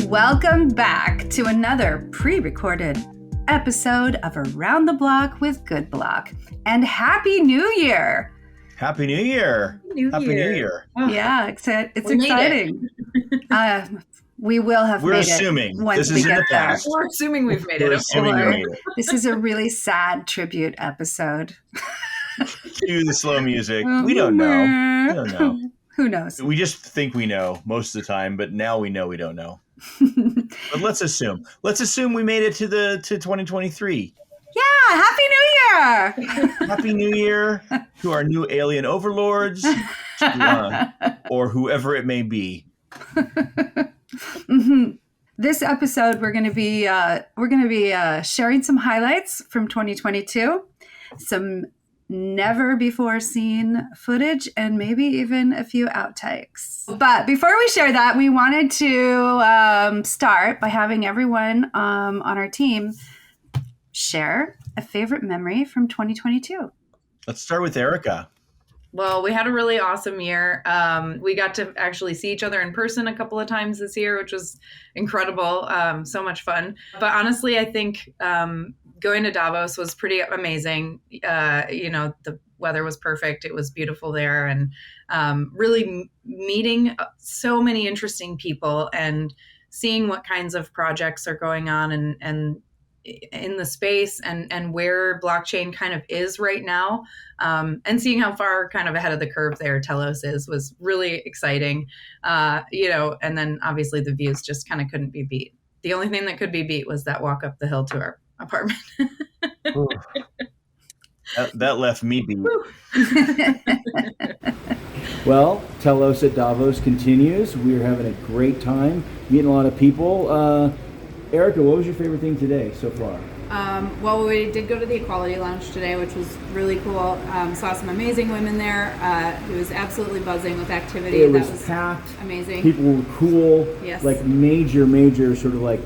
Welcome back to another pre-recorded episode of Around the Block with GoodBlock. And Happy New Year! Happy New Year! Happy New Year! Oh, yeah, it's exciting. We will have We're made assuming it once this we is in get the there. past. We're assuming we've made We're it. assuming we made it. This is a really sad tribute episode. Cue the slow music. We don't know. We don't know. Who knows? We just think we know most of the time, but now we know we don't know. But let's assume. Let's assume we made it to 2023. Yeah, Happy New Year! Happy New Year to our new alien overlords, or whoever it may be. Mm-hmm. This episode, we're going to be sharing some highlights from 2022, some never before seen footage, and maybe even a few outtakes. But before we share that, we wanted to start by having everyone on our team share a favorite memory from 2022. Let's start with Erika. Well, we had a really awesome year. We got to actually see each other in person a couple of times this year, which was incredible. So much fun. But honestly, I think going to Davos was pretty amazing. The weather was perfect. It was beautiful there. And really meeting so many interesting people and seeing what kinds of projects are going on and in the space and where blockchain kind of is right now, and seeing how far kind of ahead of the curve there Telos is was really exciting. And then obviously the views just kind of couldn't be beat. The only thing that could be beat was that walk up the hill to our apartment. That left me beat. Well, Telos at Davos continues. We're having a great time, meeting a lot of people. Erika, what was your favorite thing today so far? Well, we did go to the Equality Lounge today, which was really cool. Saw some amazing women there. It was absolutely buzzing with activity. It was packed. Amazing. People were cool. Yes. Like major sort of like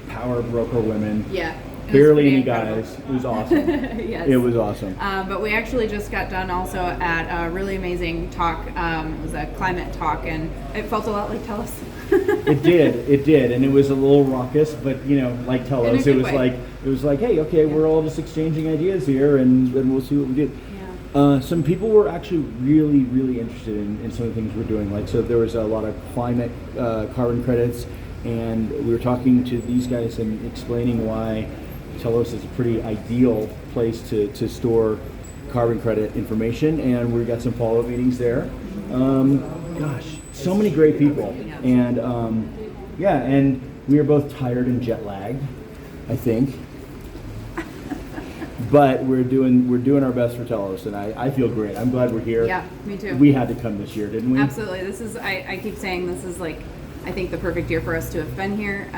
power broker women. Yeah. Barely any guys. It was awesome. Yes. It was awesome. But we actually just got done also at a really amazing talk. It was a climate talk, and it felt a lot like Telos. It did, and it was a little raucous, but like Telos, it was like, hey, okay, we're all just exchanging ideas here, and then we'll see what we do. Yeah. Some people were actually really interested in some of the things we're doing. Like, so there was a lot of climate carbon credits, and we were talking to these guys and explaining why Telos is a pretty ideal place to store carbon credit information, and we got some follow-up meetings there. Gosh, so many great people, and and we are both tired and jet lagged, I think. But we're doing our best for Telos, and I feel great. I'm glad we're here. Yeah, me too. We had to come this year, didn't we? Absolutely. This is I keep saying this is like, I think the perfect year for us to have been here.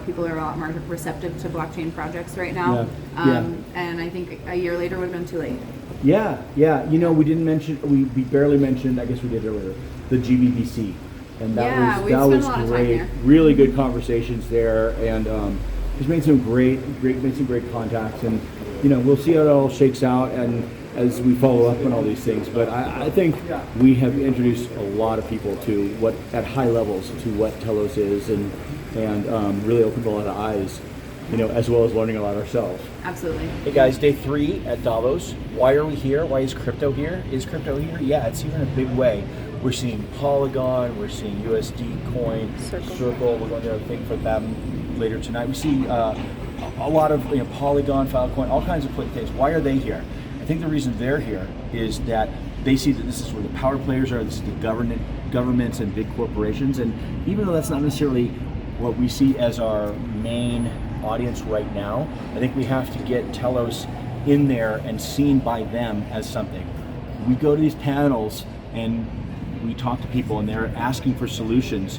People are a lot more receptive to blockchain projects right now. And I think a year later would have been too late. Yeah. We barely mentioned, I guess we did earlier, the GBBC. And that was great. Really good conversations there, and just made some great contacts, and we'll see how it all shakes out and as we follow up on all these things. But I think we have introduced a lot of people to what, at high levels, to what Telos is, and really opened a lot of eyes, as well as learning a lot ourselves. Absolutely. Hey guys, day 3 at Davos. Why are we here? Why is crypto here? Is crypto here? Yeah, it's here in a big way. We're seeing Polygon, we're seeing USD coin, Circle. We're going to have a thing for them later tonight. We see a lot of Polygon, Filecoin, all kinds of things. Why are they here? I think the reason they're here is that they see that this is where the power players are. This is the governments and big corporations. And even though that's not necessarily what we see as our main audience right now, I think we have to get Telos in there and seen by them as something. We go to these panels and we talk to people, and they're asking for solutions,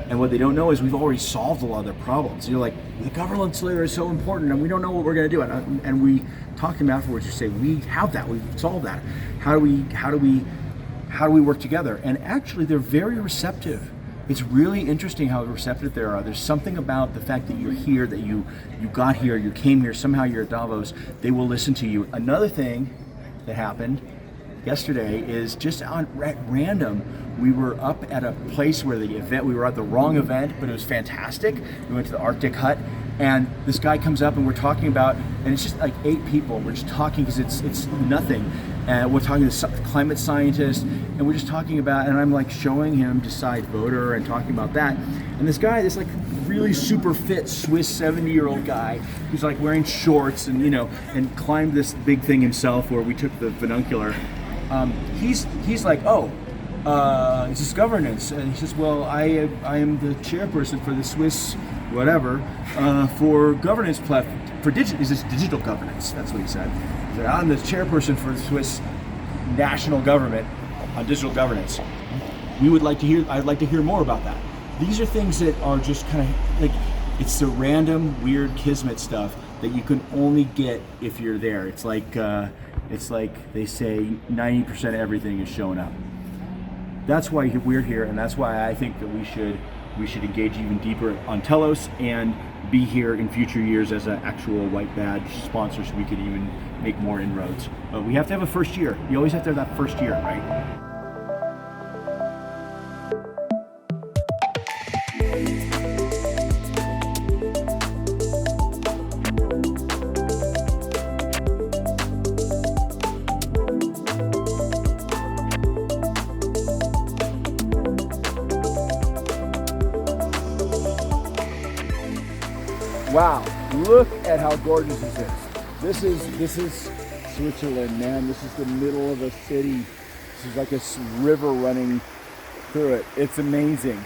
and what they don't know is we've already solved a lot of their problems. You're like, the governance layer is so important, and we don't know what we're going to do. And we talk to them afterwards. You say, we have that, we've solved that. How do we work together? And actually, they're very receptive. It's really interesting how receptive they are. There's something about the fact that you're here, that you got here, you came here, somehow you're at Davos. They will listen to you. Another thing that happened yesterday is just at random. We were up at a place where the event, we were at the wrong event, but it was fantastic. We went to the Arctic Hut, and this guy comes up and we're talking about, and it's just like 8 people. We're just talking because it's nothing. And we're talking to climate scientists, and we're just talking about, and I'm like showing him Decide Voter and talking about that. And this guy, this like really super fit Swiss 70-year-old guy who's like wearing shorts and, you know, and climbed this big thing himself where we took the funicular. He's like, it's just governance. And he says, well, I am the chairperson for the Swiss whatever, for governance platform, for digital governance. That's what he said. He said, I'm the chairperson for the Swiss national government on digital governance. I'd like to hear more about that. These are things that are just kind of like, it's the random, weird kismet stuff that you can only get if you're there. It's like they say 90% of everything is showing up. That's why we're here, and that's why I think that we should engage even deeper on Telos and be here in future years as an actual white badge sponsor, so we could even make more inroads. But we have to have a first year. You always have to have that first year, right? Wow, look at how gorgeous this is. This is Switzerland, man. This is the middle of a city. This is like a river running through it. It's amazing.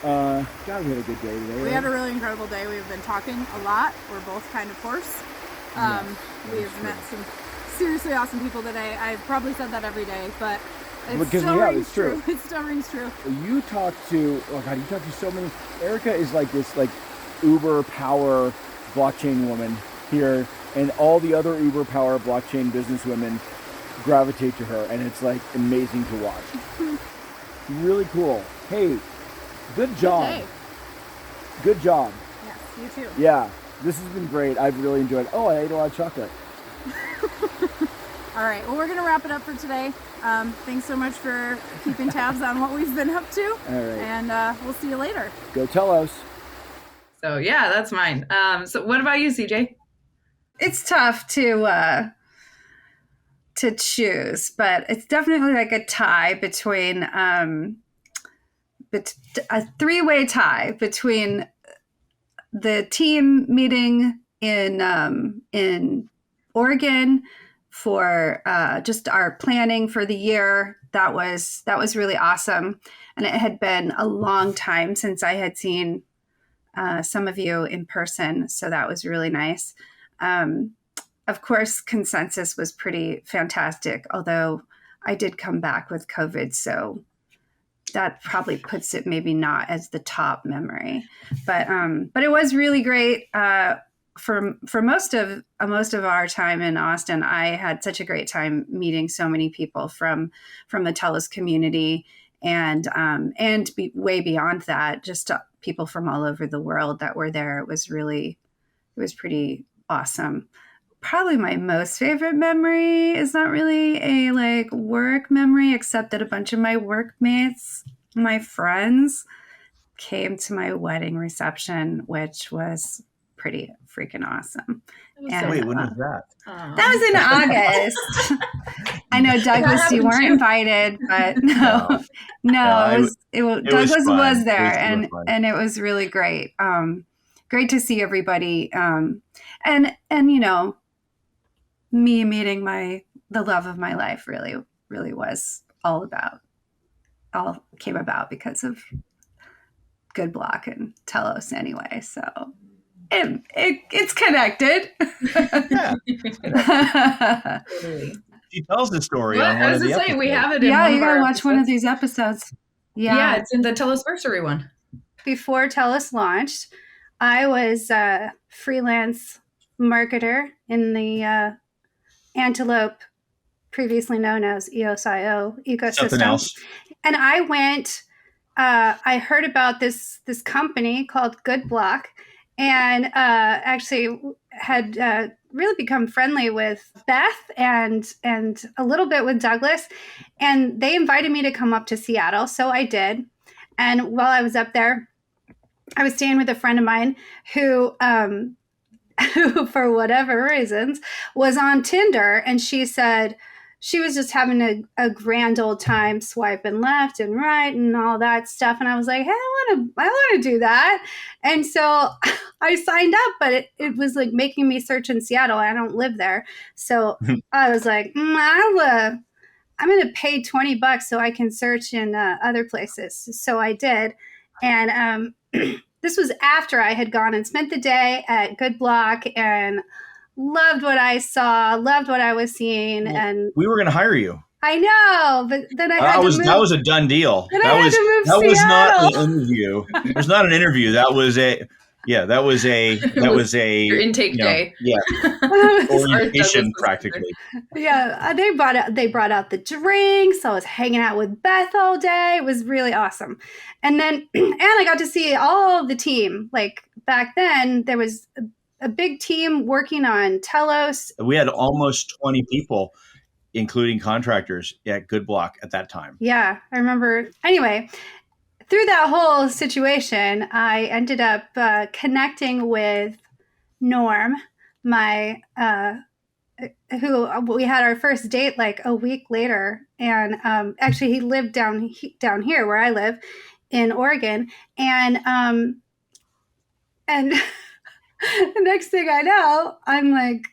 God, we had a good day today. We had a really incredible day. We've been talking a lot. We're both kind of hoarse. We have met some seriously awesome people today. I've probably said that every day, but it still rings true. It still rings true. You talk to so many. Erika is like this, like, uber power blockchain woman here, and all the other uber power blockchain business women gravitate to her, and it's like amazing to watch. Really cool. Hey, good job. Good job. Yes, you too. Yeah, this has been great. I've really enjoyed it. Oh, I ate a lot of chocolate. All right, well, we're going to wrap it up for today. Thanks so much for keeping tabs on what we've been up to. All right. And we'll see you later. Go Telos. So yeah, that's mine. So what about you, CJ? It's tough to choose, but it's definitely like a tie between a three-way tie between the team meeting in Oregon for just our planning for the year. That was really awesome, and it had been a long time since I had seen some of you in person, so that was really nice. Of course, Consensus was pretty fantastic, although I did come back with COVID, so that probably puts it maybe not as the top memory. But it was really great. For most of our time in Austin, I had such a great time meeting so many people from the Telos community, and way beyond that, just people from all over the world that were there. It was pretty awesome. Probably my most favorite memory is not really a like work memory, except that a bunch of my workmates, my friends, came to my wedding reception, which was pretty freaking awesome. Wait, when was that? That was in August. I know, Douglas, you weren't invited, but no, Douglas was there, and it was really great. Great to see everybody, and you know, me meeting the love of my life really was all came about because of GoodBlock and Telos anyway. So it's connected. Yeah. She tells the story on one of the episodes. We have it in you gotta watch one of these episodes. Yeah, it's in the Telosversary one. Before Telos launched, I was a freelance marketer in the Antelope, previously known as EOS.io ecosystem. Something else. And I went, I heard about this company called GoodBlock, and actually had really become friendly with Beth and a little bit with Douglas, and they invited me to come up to Seattle, so I did. And while I was up there, I was staying with a friend of mine who who, for whatever reasons, was on Tinder, and she said she was just having a grand old time swiping left and right and all that stuff. And I was like, hey, I want to do that. And so I signed up, but it was like making me search in Seattle. I don't live there. So I was like, I'm going to pay $20 so I can search in other places. So I did. And this was after I had gone and spent the day at GoodBlock and loved what I saw, loved what I was seeing. Well, and we were going to hire you. I know, but then I had to move. That was a done deal. Then That I had to move that was Seattle. not an interview. It was not an interview. That was a Your intake day. Yeah. Orientation practically. Yeah, they brought out the drinks. I was hanging out with Beth all day. It was really awesome. And then and I got to see all the team. Like back then there was a big team working on Telos. We had almost 20 people, including contractors at GoodBlock at that time. Yeah, I remember. Anyway, through that whole situation, I ended up connecting with Norm, my who we had our first date like a week later, and actually he lived down here where I live in Oregon, and the next thing I know, I'm like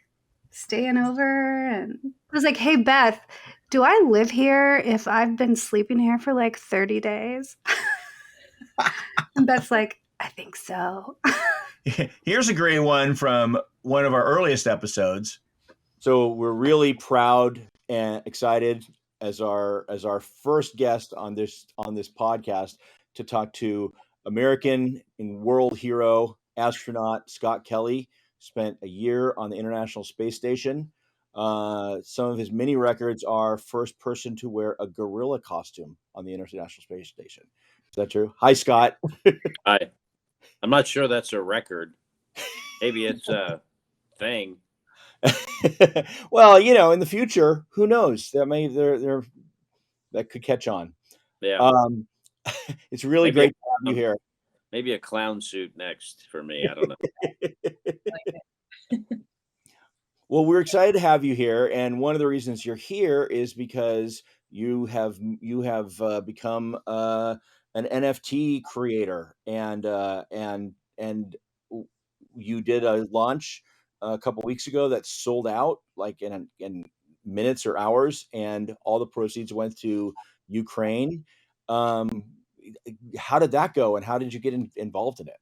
staying over, and I was like, hey Beth, do I live here if I've been sleeping here for like 30 days? And Beth's like, I think so. Here's a great one from one of our earliest episodes. So we're really proud and excited as our first guest on this podcast to talk to American and world hero astronaut Scott Kelly. Spent a year on the International Space Station. Some of his many records are first person to wear a gorilla costume on the International Space Station. Is that true? Hi, Scott. I'm not sure that's a record. Maybe it's a thing. Well, in the future, who knows? That that could catch on. Yeah. It's really Maybe great to have you here. Maybe a clown suit next for me. I don't know. Well, we're excited to have you here, and one of the reasons you're here is because you have become an NFT creator, and you did a launch a couple weeks ago that sold out like in minutes or hours, and all the proceeds went to Ukraine. How did that go, and how did you get involved in it?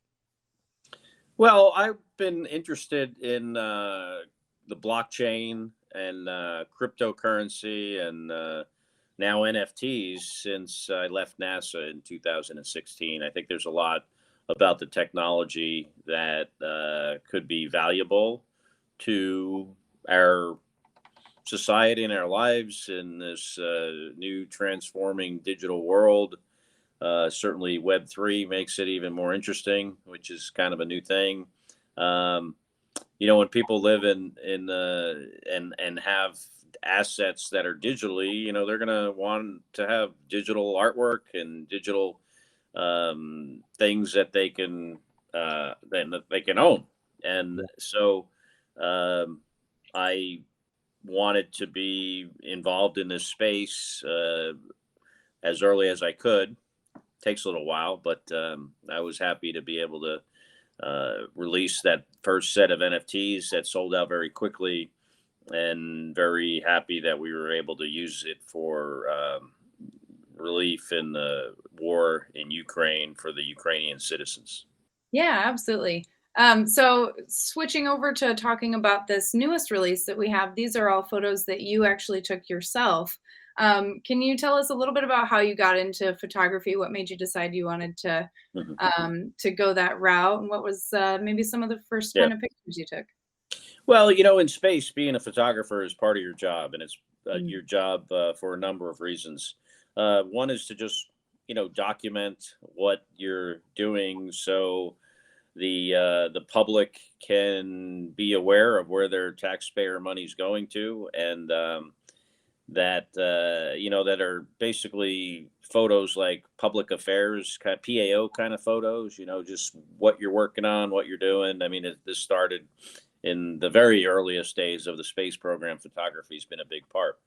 Well, I've been interested in the blockchain and cryptocurrency and now NFTs since I left NASA in 2016. I think there's a lot about the technology that could be valuable to our society and our lives in this new transforming digital world. Certainly Web3 makes it even more interesting, which is kind of a new thing. When people live in and have assets that are digitally, they're going to want to have digital artwork and digital things that they can own. And so I wanted to be involved in this space as early as I could. Takes a little while, but I was happy to be able to release that first set of NFTs that sold out very quickly, and very happy that we were able to use it for relief in the war in Ukraine for the Ukrainian citizens. Yeah, absolutely. So switching over to talking about this newest release that we have, these are all photos that you actually took yourself. Can you tell us a little bit about how you got into photography? What made you decide you wanted to go that route? And what was maybe some of the first kind of pictures you took? Well, in space, being a photographer is part of your job, and it's your job for a number of reasons. One is to just, document what you're doing. So the public can be aware of where their taxpayer money is going to, and that that are basically photos like public affairs, kind of PAO kind of photos. Just what you're working on, what you're doing. I mean, this started in the very earliest days of the space program. Photography has been a big part.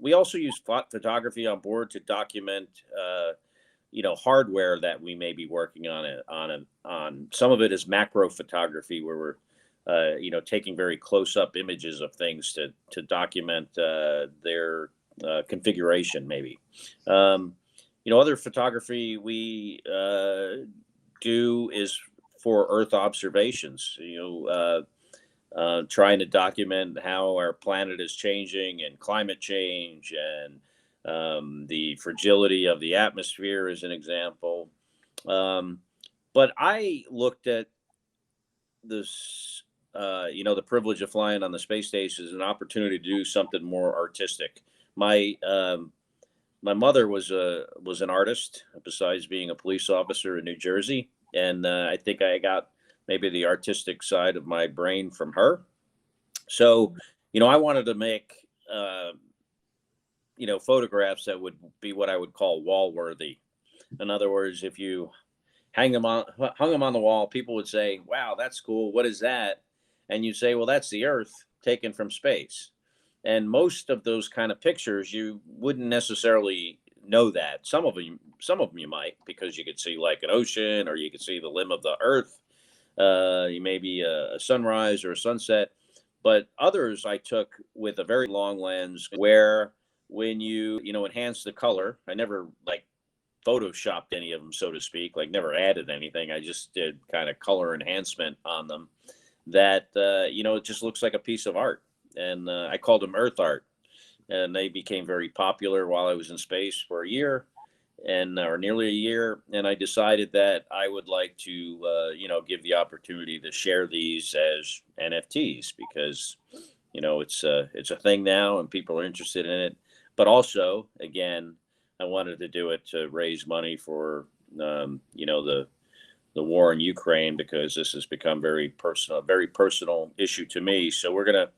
We also use photography on board to document, hardware that we may be working on. Some of it is macro photography, where we're, taking very close-up images of things to document their configuration, maybe. Other photography we do is for Earth observations. Trying to document how our planet is changing and climate change and the fragility of the atmosphere is an example. But I looked at this, the privilege of flying on the space station as an opportunity to do something more artistic. My mother was an artist, besides being a police officer in New Jersey, and I think I got maybe the artistic side of my brain from her. So, I wanted to make, photographs that would be what I would call wall worthy. In other words, if you hung them on the wall, people would say, "Wow, that's cool. What is that?" And you say, "Well, that's the Earth taken from space." And most of those kind of pictures, you wouldn't necessarily know that. Some of them you might, because you could see like an ocean, or you could see the limb of the Earth. You maybe a sunrise or a sunset, but others I took with a very long lens, where when you enhance the color, I never like photoshopped any of them, so to speak, like never added anything. I just did kind of color enhancement on them, that it just looks like a piece of art. And I called them Earth art, and they became very popular while I was in space for a year, or nearly a year. And I decided that I would like to, give the opportunity to share these as NFTs, because, it's a thing now and people are interested in it. But also, again, I wanted to do it to raise money for, the war in Ukraine, because this has become a very personal issue to me. So we're going to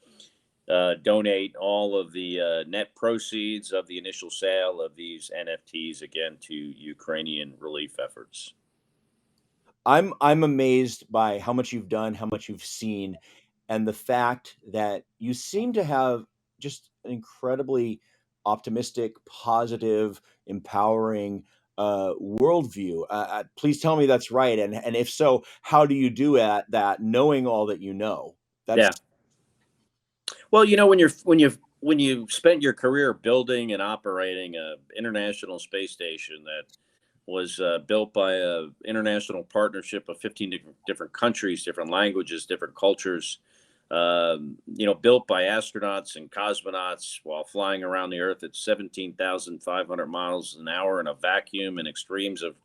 donate all of the net proceeds of the initial sale of these NFTs again to Ukrainian relief efforts. I'm amazed by how much you've done, how much you've seen, and the fact that you seem to have just an incredibly optimistic, positive, empowering worldview. Please tell me that's right, and if so, how do you do that, knowing all that you know? Yeah. Well, when you spent your career building and operating an international space station that was built by an international partnership of 15 different countries, different languages, different cultures, built by astronauts and cosmonauts while flying around the Earth at 17,500 miles an hour in a vacuum and extremes of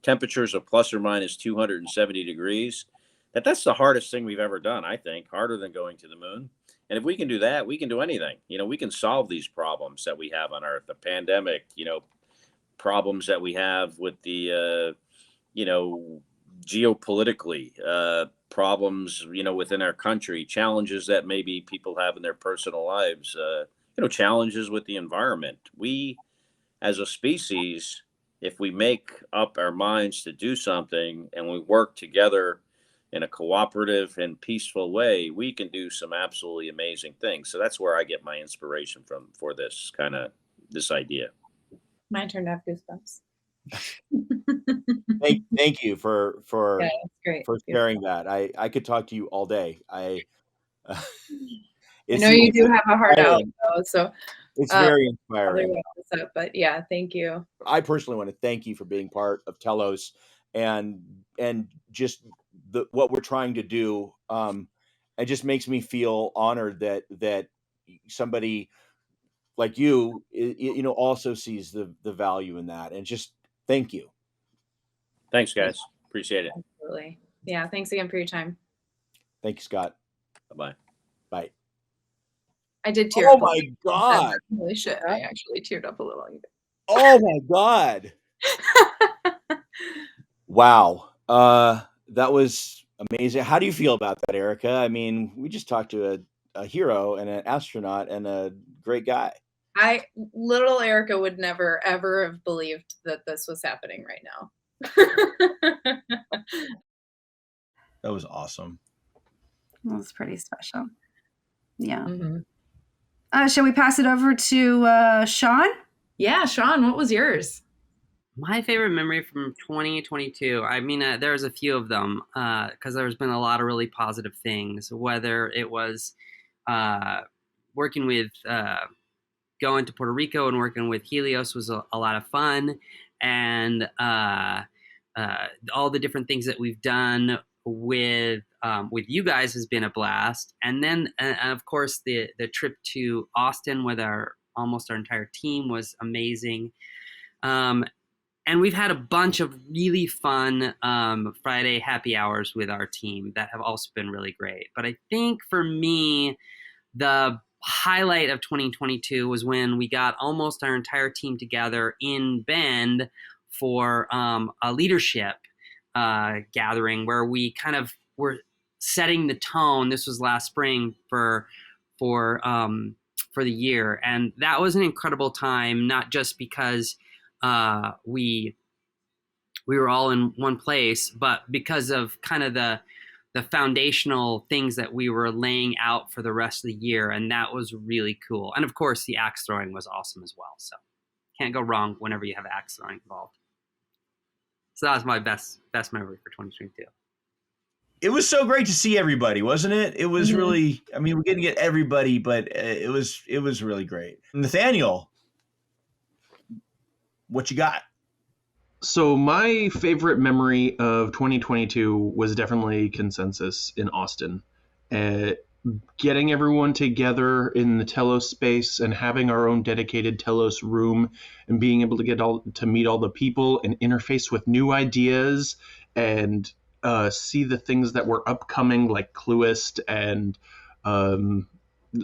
temperatures of plus or minus 270 degrees. That's the hardest thing we've ever done, I think, harder than going to the moon. And if we can do that, we can do anything. We can solve these problems that we have on Earth, the pandemic, problems that we have with the, geopolitically, problems, within our country, challenges that maybe people have in their personal lives, challenges with the environment. We, as a species, if we make up our minds to do something and we work together in a cooperative and peaceful way, we can do some absolutely amazing things. So that's where I get my inspiration from for this idea. My turn to have goosebumps. Thank you for great. for sharing that. I could talk to you all day. I know you do have a heart out, though, so it's very inspiring. But yeah, thank you. I personally want to thank you for being part of Telos and just what we're trying to do. It just makes me feel honored that somebody like you, also sees the value in that. And just thank you. Thanks, guys. Appreciate it. Absolutely. Yeah. Thanks again for your time. Thank you, Scott. Bye-bye. Bye. I did tear up. Oh my God. Holy shit. I actually teared up a little. Oh my God. Wow. that was amazing. How do you feel about that, Erika? I mean, we just talked to a hero and an astronaut and a great guy. Little Erika would never, ever have believed that this was happening right now. That was awesome. That was pretty special. Yeah. Mm-hmm. Shall we pass it over to Sean? Yeah, Sean, what was yours? My favorite memory from 2022, I mean, there's a few of them because there's been a lot of really positive things, whether it was working with, going to Puerto Rico and working with Helios was a lot of fun. And all the different things that we've done with you guys has been a blast. And then, of course, the trip to Austin with almost our entire team was amazing. And we've had a bunch of really fun Friday happy hours with our team that have also been really great. But I think for me, the highlight of 2022 was when we got almost our entire team together in Bend for a leadership gathering where we kind of were setting the tone. This was last spring for the year. And that was an incredible time, not just because we were all in one place, but because of kind of the foundational things that we were laying out for the rest of the year. And that was really cool. And of course, the axe throwing was awesome as well. So can't go wrong whenever you have axe throwing involved. So that was my best memory for 2022. It was so great to see everybody, wasn't it? It was really, I mean, we're getting to get everybody, but it was really great. Nathaniel, what you got? So my favorite memory of 2022 was definitely Consensus in Austin. Getting everyone together in the Telos space and having our own dedicated Telos room and being able to meet all the people and interface with new ideas and see the things that were upcoming, like Cluist and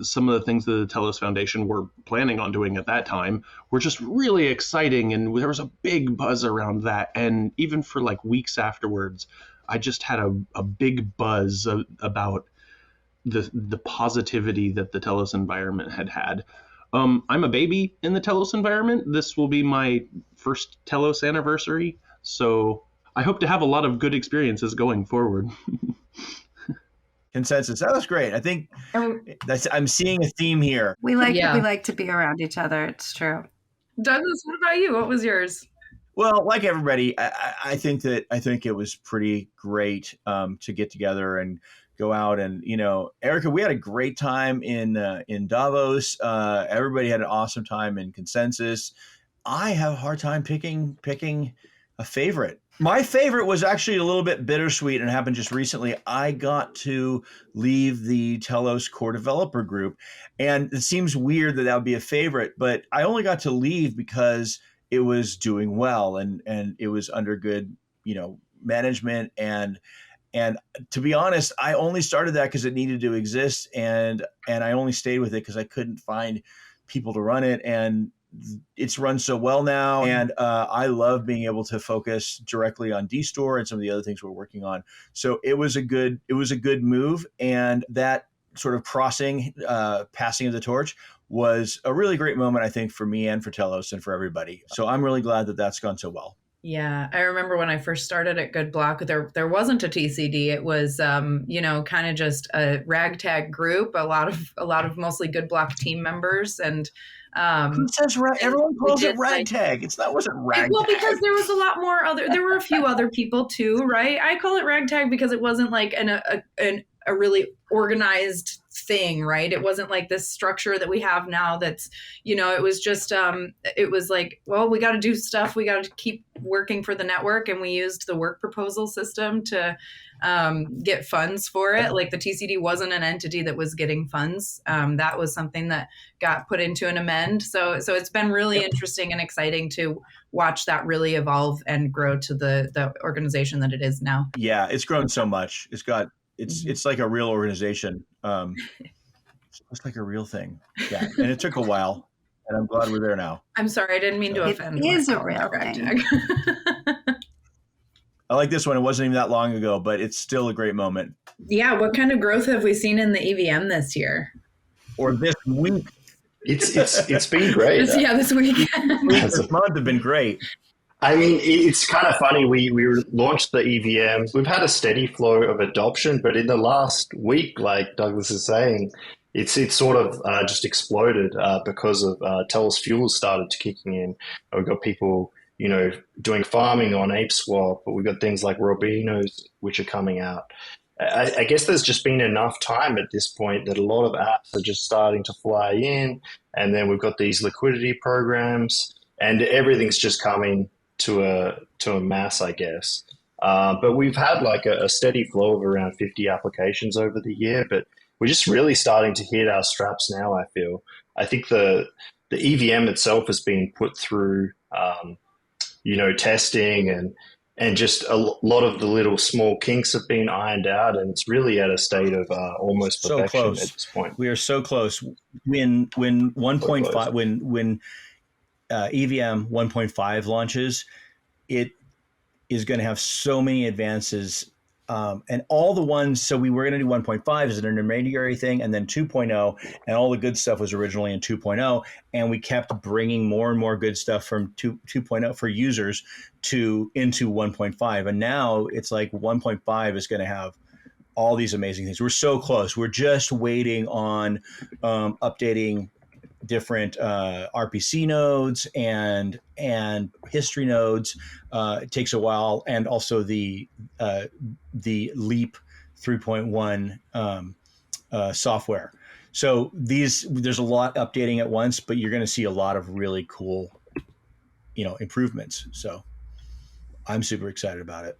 some of the things that the Telos Foundation were planning on doing at that time were just really exciting. And there was a big buzz around that. And even for like weeks afterwards, I just had a big buzz about the positivity that the Telos environment had. I'm a baby in the Telos environment. This will be my first Telos anniversary. So I hope to have a lot of good experiences going forward. Consensus. That was great. I think I'm seeing a theme here. We like to be around each other. It's true. Douglas, what about you? What was yours? Well, like everybody, I think it was pretty great to get together and go out and, Erika, we had a great time in Davos. Everybody had an awesome time in Consensus. I have a hard time picking a favorite. My favorite was actually a little bit bittersweet and happened just recently. I got to leave the Telos core developer group, and it seems weird that would be a favorite, but I only got to leave because it was doing well and it was under good, management. And to be honest, I only started that because it needed to exist, and I only stayed with it because I couldn't find people to run it, and it's run so well now, and I love being able to focus directly on D-Store and some of the other things we're working on. So it was a good move, and that sort of passing of the torch was a really great moment, I think, for me and for Telos and for everybody. So I'm really glad that that's gone so well. Yeah, I remember when I first started at GoodBlock, there wasn't a TCD. It was, kind of just a ragtag group, a lot of mostly GoodBlock team members, and who says everyone calls it ragtag? That wasn't ragtag. Well, because there was a lot more there were a few other people too, right? I call it ragtag because it wasn't like a really organized thing, right? It wasn't like this structure that we have now that's, it was just, it was like, well, we got to do stuff. We got to keep working for the network. And we used the work proposal system to get funds for it. Like the TCD wasn't an entity that was getting funds. That was something that got put into an amend. So it's been really interesting and exciting to watch that really evolve and grow to the organization that it is now. Yeah, it's grown so much. It's like a real organization. It's like a real thing. Yeah. And it took a while, and I'm glad we're there now. I'm sorry. I didn't mean to offend. It is a real thing. I like this one. It wasn't even that long ago, but it's still a great moment. Yeah. What kind of growth have we seen in the EVM this year? Or this week? It's been great. This week. This month have been great. I mean, it's kind of funny. We launched the EVM. We've had a steady flow of adoption, but in the last week, like Douglas is saying, it's sort of just exploded because of Telos Fuels started kicking in. We've got people, doing farming on ApeSwap, but we've got things like Robinos which are coming out. I guess there's just been enough time at this point that a lot of apps are just starting to fly in, and then we've got these liquidity programs, and everything's just coming to a mass, I guess. But we've had like a steady flow of around 50 applications over the year, but we're just really starting to hit our straps now, I feel. I think the EVM itself has been put through, testing and just a lot of the little small kinks have been ironed out, and it's really at a state of almost perfection so close at this point. We are so close. When 1.5 when EVM 1.5 launches, it is going to have so many advances, and all the ones. So we were going to do 1.5 as an intermediary thing, and then 2.0, and all the good stuff was originally in 2.0, and we kept bringing more and more good stuff from 2.0 for users into 1.5, and now it's like 1.5 is going to have all these amazing things. We're so close. We're just waiting on updating different RPC nodes and history nodes. It takes a while, and also the Leap 3.1 software. So there's a lot updating at once, but you're going to see a lot of really cool, improvements. So I'm super excited about it.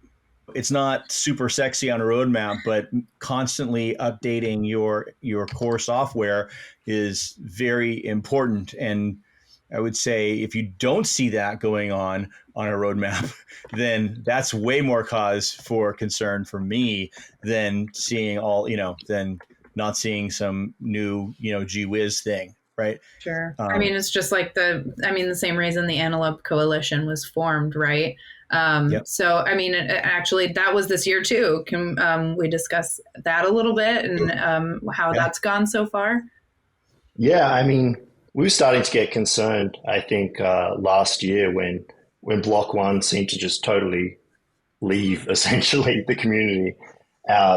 It's not super sexy on a roadmap, but constantly updating your core software is very important. And I would say if you don't see that going on a roadmap, then that's way more cause for concern for me than seeing than not seeing some new, gee whiz thing. Right. Sure. It's just like the same reason the Antelope Coalition was formed, right? Yep. So, actually that was this year too. Can we discuss that a little bit and how that's gone so far? Yeah, we were starting to get concerned, I think, last year when Block One seemed to just totally leave essentially the community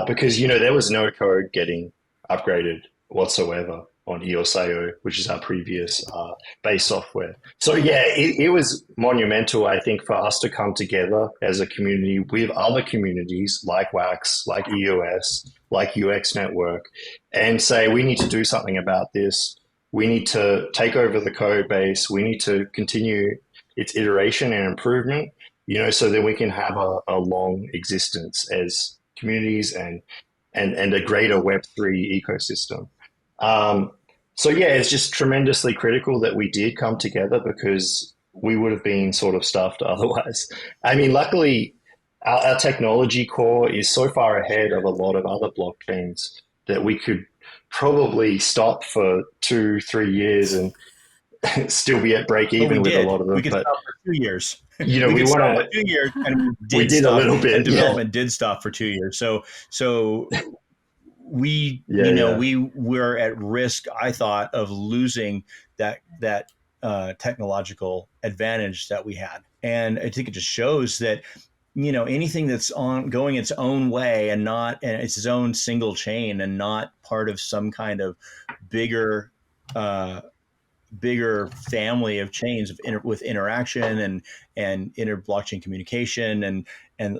because, there was no code getting upgraded whatsoever on EOS.io, which is our previous base software. So yeah, it was monumental, I think, for us to come together as a community with other communities like Wax, like EOS, like UX Network, and say we need to do something about this. We need to take over the code base. We need to continue its iteration and improvement, so that we can have a long existence as communities and a greater Web3 ecosystem. So yeah, it's just tremendously critical that we did come together because we would have been sort of stuffed otherwise. Luckily, our technology core is so far ahead of a lot of other blockchains that we could probably stop for 2-3 years and still be at break even with a lot of them. We could stop for 2 years. We want to 2 years, and we did a little bit. And development did stop for 2 years. So we were at risk, I thought, of losing that technological advantage that we had. And I think it just shows that, anything that's going its own way and its own single chain and not part of some kind of bigger family of chains with interaction and inter-blockchain communication and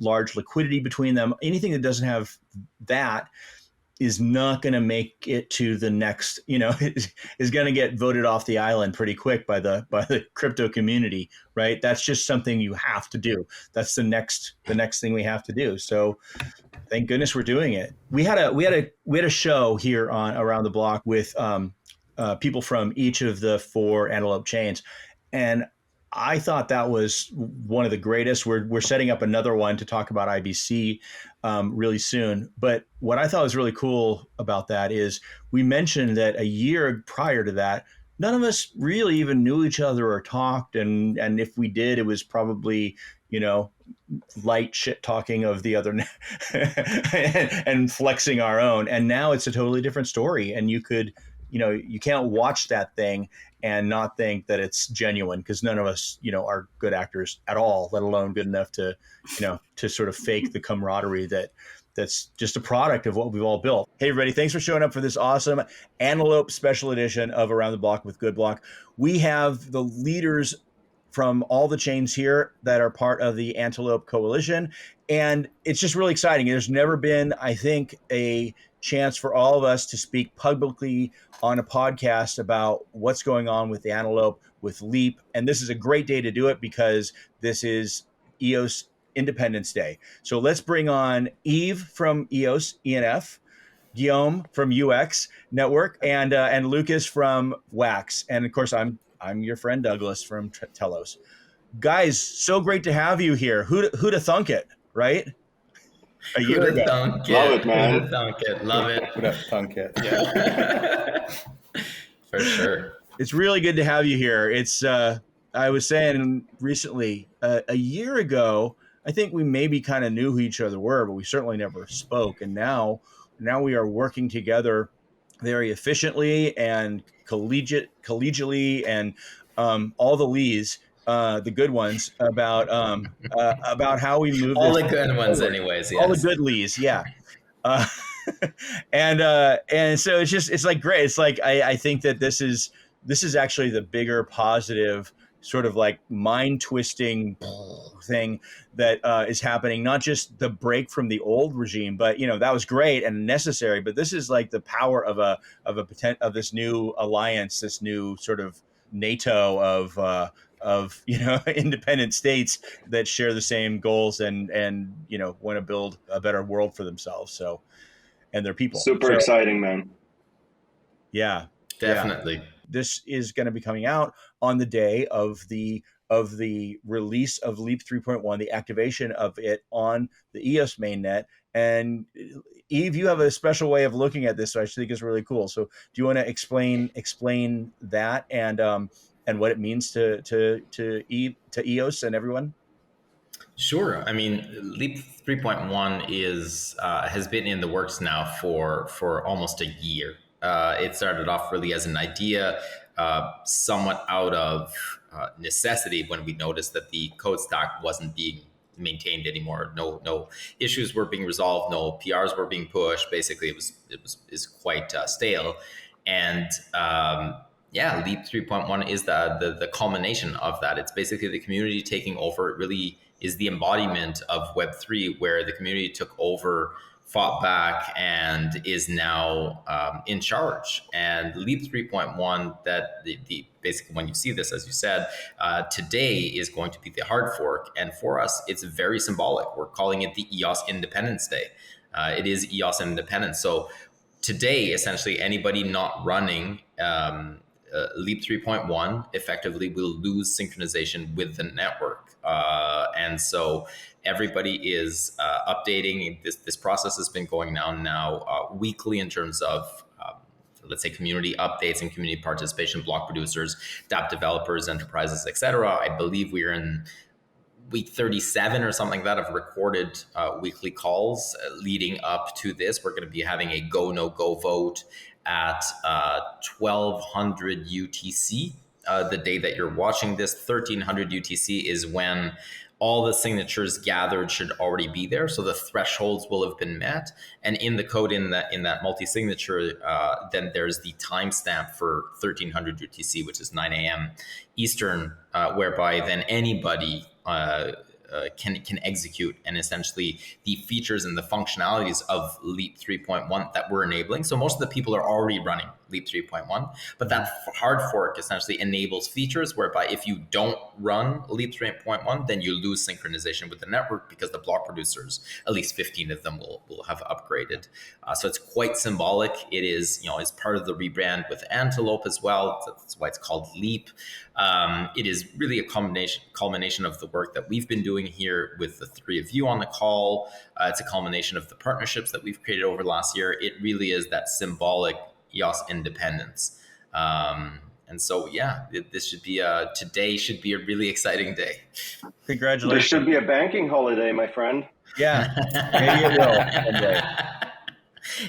large liquidity between them. Anything that doesn't have that is not going to make it to the next, is going to get voted off the island pretty quick by the crypto community, right? That's just something you have to do. That's the next thing we have to do. So thank goodness we're doing it. We had a show here on Around the Block with people from each of the 4 Antelope chains, and I thought that was one of the greatest. We're setting up another one to talk about IBC really soon. But what I thought was really cool about that is we mentioned that a year prior to that, none of us really even knew each other or talked. And if we did, it was probably, light shit talking of the other and flexing our own. And now it's a totally different story. And you could, you can't watch that thing and not think that it's genuine, because none of us, are good actors at all, let alone good enough to, to sort of fake the camaraderie that's just a product of what we've all built. Hey, everybody, thanks for showing up for this awesome Antelope special edition of Around the Block with GoodBlock. We have the leaders from all the chains here that are part of the Antelope Coalition. And it's just really exciting. There's never been, I think, a chance for all of us to speak publicly on a podcast about what's going on with the Antelope, with Leap. And this is a great day to do it because this is EOS Independence Day. So let's bring on Eve from EOS ENF, Guillaume from UX Network, and Lucas from Wax. And of course, I'm your friend Douglas from Telos. Guys, so great to have you here. Who'd have thunk it, right? A year ago. Love it, man. Who'd have thunk it? Love it. Who'd have thunk it? Yeah. For sure. It's really good to have you here. It's I was saying recently, a year ago, I think we maybe kind of knew who each other were, but we certainly never spoke. And now we are working together very efficiently and collegially, and all the Lees, the good ones, about how we move all the good ones, anyways. Yes. All the good Lees, yeah. And so it's like great. It's like I think that this is actually the bigger positive sort of like mind twisting thing that is happening. Not just the break from the old regime, but that was great and necessary. But this is like the power of this new alliance, this new sort of NATO of independent states that share the same goals and want to build a better world for themselves. So, and their people. Super exciting, man. Yeah, definitely. Yeah. This is going to be coming out on the day of the release of Leap 3.1, the activation of it on the EOS mainnet. And Eve, you have a special way of looking at this, so I think it's really cool. So, do you want to explain that and what it means to EOS and everyone? Sure. I mean, Leap 3.1 has been in the works now for almost a year. It started off really as an idea, somewhat out of necessity when we noticed that the code stack wasn't being maintained anymore. No issues were being resolved. No PRs were being pushed. Basically, it was quite stale. And Leap 3.1 is the culmination of that. It's basically the community taking over. It really is the embodiment of Web3, where the community took over, fought back, and is now in charge. And Leap 3.1, that the basically when you see this, as you said, today is going to be the hard fork. And for us, it's very symbolic. We're calling it the EOS Independence Day. It is EOS Independence. So today, essentially, anybody not running Leap 3.1 effectively will lose synchronization with the network. And so everybody is updating. This process has been going on now weekly in terms of, let's say, community updates and community participation, block producers, dApp developers, enterprises, etc. I believe we're in week 37 or something like that of recorded weekly calls leading up to this. We're going to be having a go, no go vote at 1200 UTC. The day that you're watching this, 1300 UTC is when all the signatures gathered should already be there. So the thresholds will have been met. And in the code, in that multi-signature, then there's the timestamp for 1300 UTC, which is 9 a.m. Eastern, whereby then anybody can execute, and essentially the features and the functionalities of Leap 3.1 that we're enabling. So most of the people are already running Leap 3.1, but that hard fork essentially enables features whereby if you don't run Leap 3.1, then you lose synchronization with the network because the block producers, at least 15 of them, will have upgraded. So it's quite symbolic. It is, it's part of the rebrand with Antelope as well. That's why it's called Leap. It is really a culmination of the work that we've been doing here with the three of you on the call. It's a culmination of the partnerships that we've created over the last year. It really is that symbolic EOS independence. And And so, yeah, this should be today should be a really exciting day. Congratulations. There should be a banking holiday, my friend. Yeah, maybe it will one day.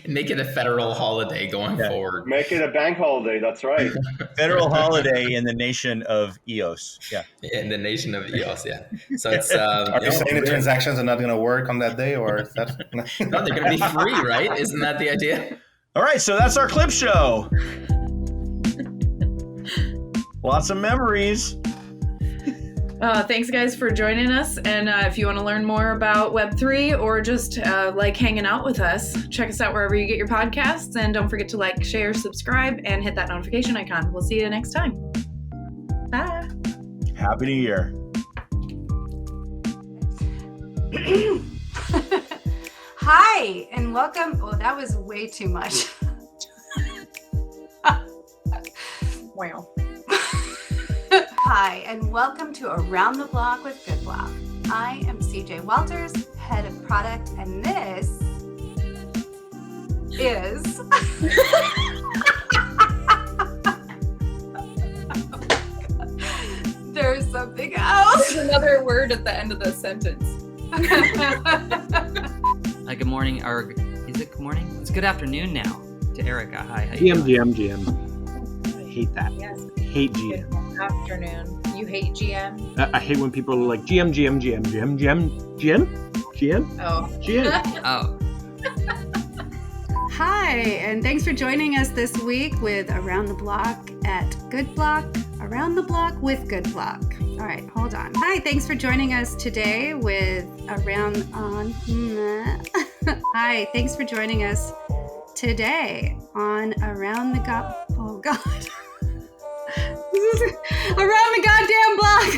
Make it a federal holiday going forward. Make it a bank holiday. That's right. Federal holiday in the nation of EOS. Yeah. In the nation of EOS. Yeah. So it's. Are you saying the transactions are not going to work on that day, or is that? No, they're going to be free, right? Isn't that the idea? All right, so that's our clip show. Lots of memories. Thanks, guys, for joining us. And if you want to learn more about Web3 or just like hanging out with us, check us out wherever you get your podcasts. And don't forget to like, share, subscribe, and hit that notification icon. We'll see you next time. Bye. Happy New Year. Hi, and welcome. Oh, that was way too much. Wow. Hi, and welcome to Around the Block with GoodBlock. I am CJ Walters, head of product, and this is there's something else. There's another word at the end of the sentence. Hi, good morning, or is it good morning? It's good afternoon now to Erika. Hi. GM. I hate that. Yes. I hate GM. Good afternoon. You hate GM? I hate when people are like GM. Oh. Hi, and thanks for joining us this week with Around the Block at GoodBlock. Around the Block with GoodBlock. All right, hold on. Hi, thanks for joining us today with Around on. Hi, thanks for joining us today on Around the Oh God. Around the goddamn block.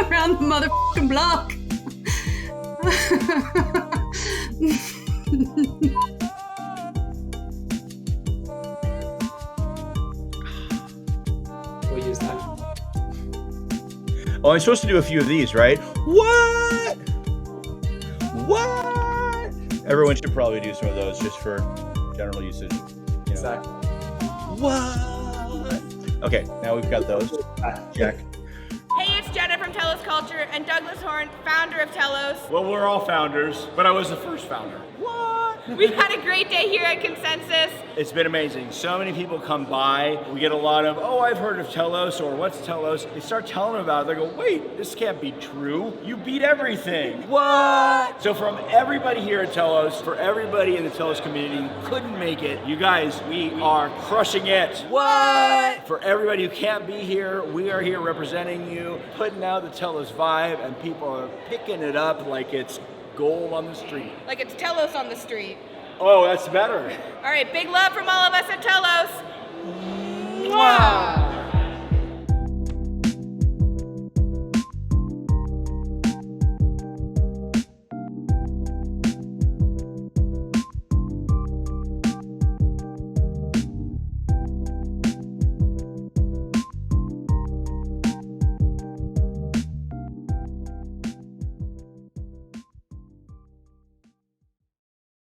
Around the motherfucking block. We'll use that. Oh, I'm supposed to do a few of these, right? What? Everyone should probably do some of those just for general usage. You know? Exactly. What? Okay, now we've got those. Check. Hey, it's Jenna from Telos Culture and Douglas Horn, founder of Telos. Well, we're all founders, but I was the first founder. We've had a great day here at Consensus. It's been amazing. So many people come by. We get a lot of, oh, I've heard of Telos, or what's Telos? They start telling them about it. They go, wait, this can't be true. You beat everything. What? So from everybody here at Telos, for everybody in the Telos community who couldn't make it, you guys, we are crushing it. What? For everybody who can't be here, we are here representing you, putting out the Telos vibe, and people are picking it up like it's gold on the street. Like it's Telos on the street. Oh, that's better. All right, big love from all of us at Telos. Wow.